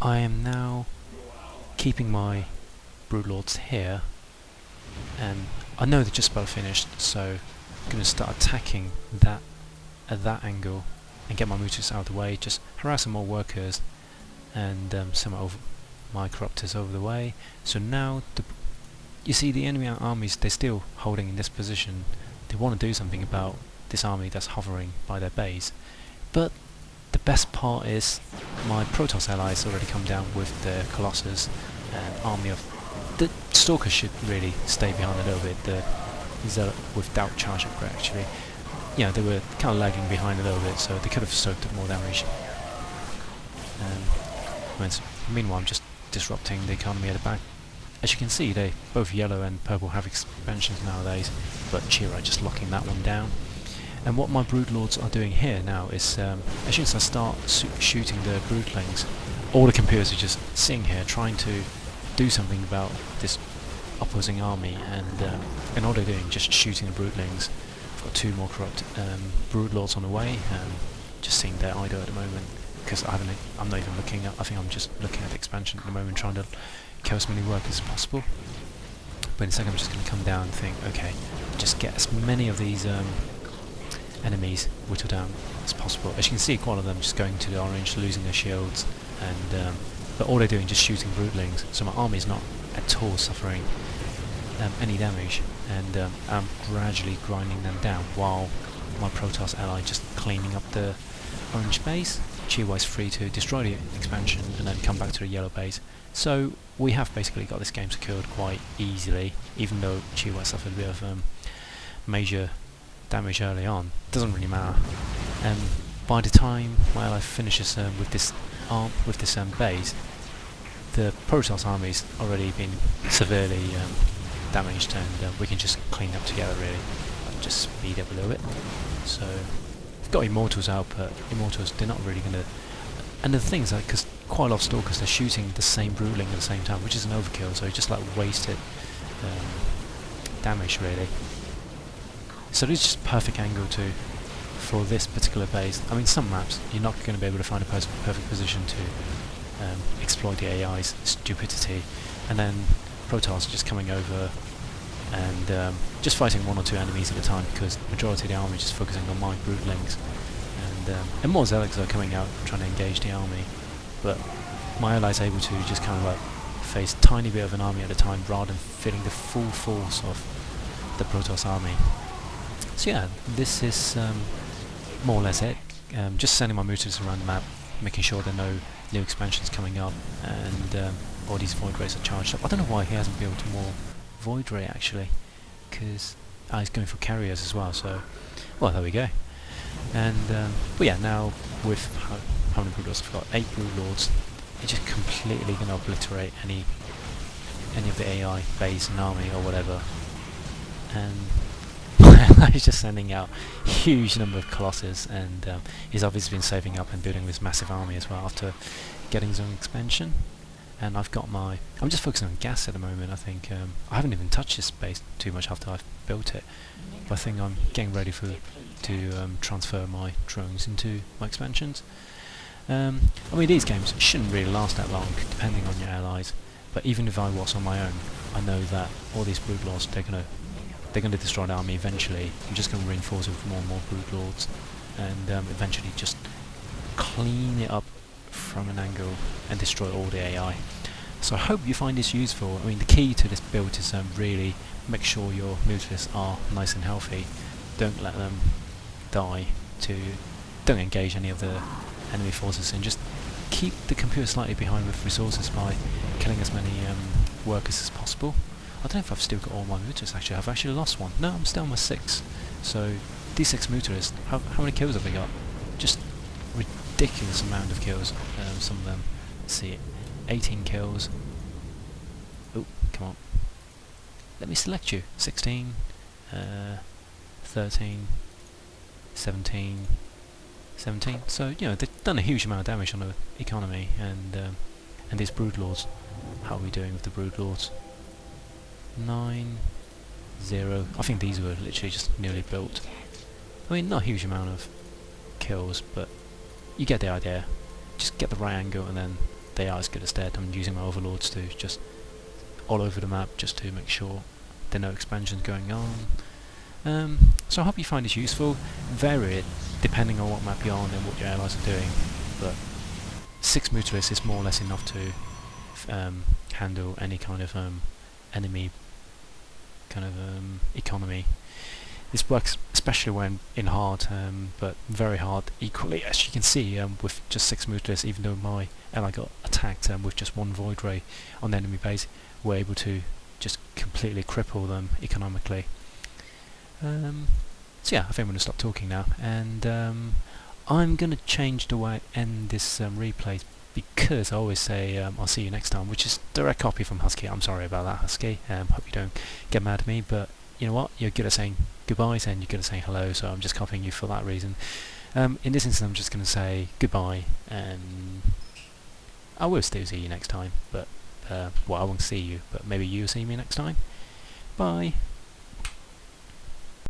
I am now keeping my broodlords here, and I know they're just about finished, so I'm going to start attacking that at that angle and get my Mutalisk out of the way, just harass some more workers and send my corruptors over the way. So now you see the enemy armies, they're still holding in this position. They want to do something about this army that's hovering by their base, but the best part is my Protoss allies already come down with their Colossus and army of... The Stalkers should really stay behind a little bit. The Zealot without charge upgrade actually. Yeah, they were kind of lagging behind a little bit, so they could have soaked up more damage. Meanwhile I'm just disrupting the economy at the back. As you can see, they both yellow and purple have expansions nowadays, but Chira just locking that one down. And what my broodlords are doing here now is, as soon as I start shooting the broodlings, all the computers are just sitting here trying to do something about this opposing army, and all they're doing just shooting the broodlings. I've got two more corrupt broodlords on the way, just seeing their idle at the moment, because I'm not even looking at, I think I'm just looking at the expansion at the moment, trying to kill as many workers as possible. But in a second I'm just going to come down and think, okay, just get as many of these enemies whittled down as possible. As you can see, quite a lot of them just going to the orange, losing their shields, and but all they're doing is just shooting broodlings, so my army is not at all suffering any damage, and I'm gradually grinding them down while my Protoss ally just cleaning up the orange base. Chiwa is free to destroy the expansion and then come back to the yellow base. So we have basically got this game secured quite easily, even though Chiwa suffered a bit of major damage early on. Doesn't really matter. And by the time my ally finishes with this base, the Protoss army's already been severely damaged, and we can just clean up together really. I'll just speed up a little bit. So I've got Immortals out, but Immortals, they're not really gonna... And the thing is, like, because quite a lot of Stalkers, they're shooting the same broodling at the same time, which is an overkill, so it's just like wasted damage really. So it's just perfect angle for this particular base. I mean, some maps you're not going to be able to find a perfect position to exploit the AI's stupidity, and then Protoss just coming over and just fighting one or two enemies at a time, because the majority of the army is just focusing on my broodlings, and more Zealots are coming out trying to engage the army, but my ally's able to just kind of like face a tiny bit of an army at a time rather than feeling the full force of the Protoss army. So yeah, this is more or less it. Just sending my Mutalisk around the map, making sure there are no new expansions coming up, and all these void rays are charged up. I don't know why he hasn't built more void ray actually, because he's going for carriers as well, so well, there we go. And but yeah, now with how many broodlords I've got, 8 broodlords, it's just completely going to obliterate any of the AI base and army or whatever. And he's just sending out huge number of Colossus, and he's obviously been saving up and building this massive army as well after getting his own expansion. And I've got my... I'm just focusing on gas at the moment. I think I haven't even touched this base too much after I've built it, but I think I'm getting ready to transfer my drones into my expansions. I mean, these games shouldn't really last that long, depending on your allies. But even if I was on my own, I know that all these broodlords, they're gonna destroy the army eventually. I'm just gonna reinforce it with more and more broodlords, and eventually just clean it up from an angle and destroy all the AI. So I hope you find this useful. I mean, the key to this build is really make sure your Mutalisks are nice and healthy. Don't let them die. Don't engage any of the enemy forces, and just keep the computer slightly behind with resources by killing as many workers as possible. I don't know if I've still got all my Mutalisks actually. I've actually lost one. No, I'm still on my 6. So these 6 Mutalisks, how many kills have they got? Just ridiculous amount of kills. Some of them, let's see, 18 kills. Oh, come on. Let me select you. 16, 13, 17, 17. So, you know, they've done a huge amount of damage on the economy, and these broodlords. How are we doing with the broodlords? 9, 0. I think these were literally just newly built. I mean, not a huge amount of kills, but you get the idea. Just get the right angle and then they are as good as dead. I'm using my overlords to just all over the map just to make sure there are no expansions going on. So I hope you find this useful. Vary it depending on what map you're on and what your allies are doing, but 6 Mutalisk is more or less enough to handle any kind of enemy kind of economy. This works especially when in hard, but very hard equally, as you can see, with just 6 Mutalisk. Even though my ally got attacked with just 1 Void Ray on the enemy base, we're able to just completely cripple them economically. So yeah, I think I'm going to stop talking now, and I'm going to change the way I end this replay, because I always say I'll see you next time, which is direct copy from Husky. I'm sorry about that, Husky. Hope you don't get mad at me, but you know what? You're good at saying goodbyes and you're good at saying hello, so I'm just copying you for that reason. In this instance, I'm just going to say goodbye, and I will still see you next time, but well, I won't see you, but maybe you'll see me next time. Bye.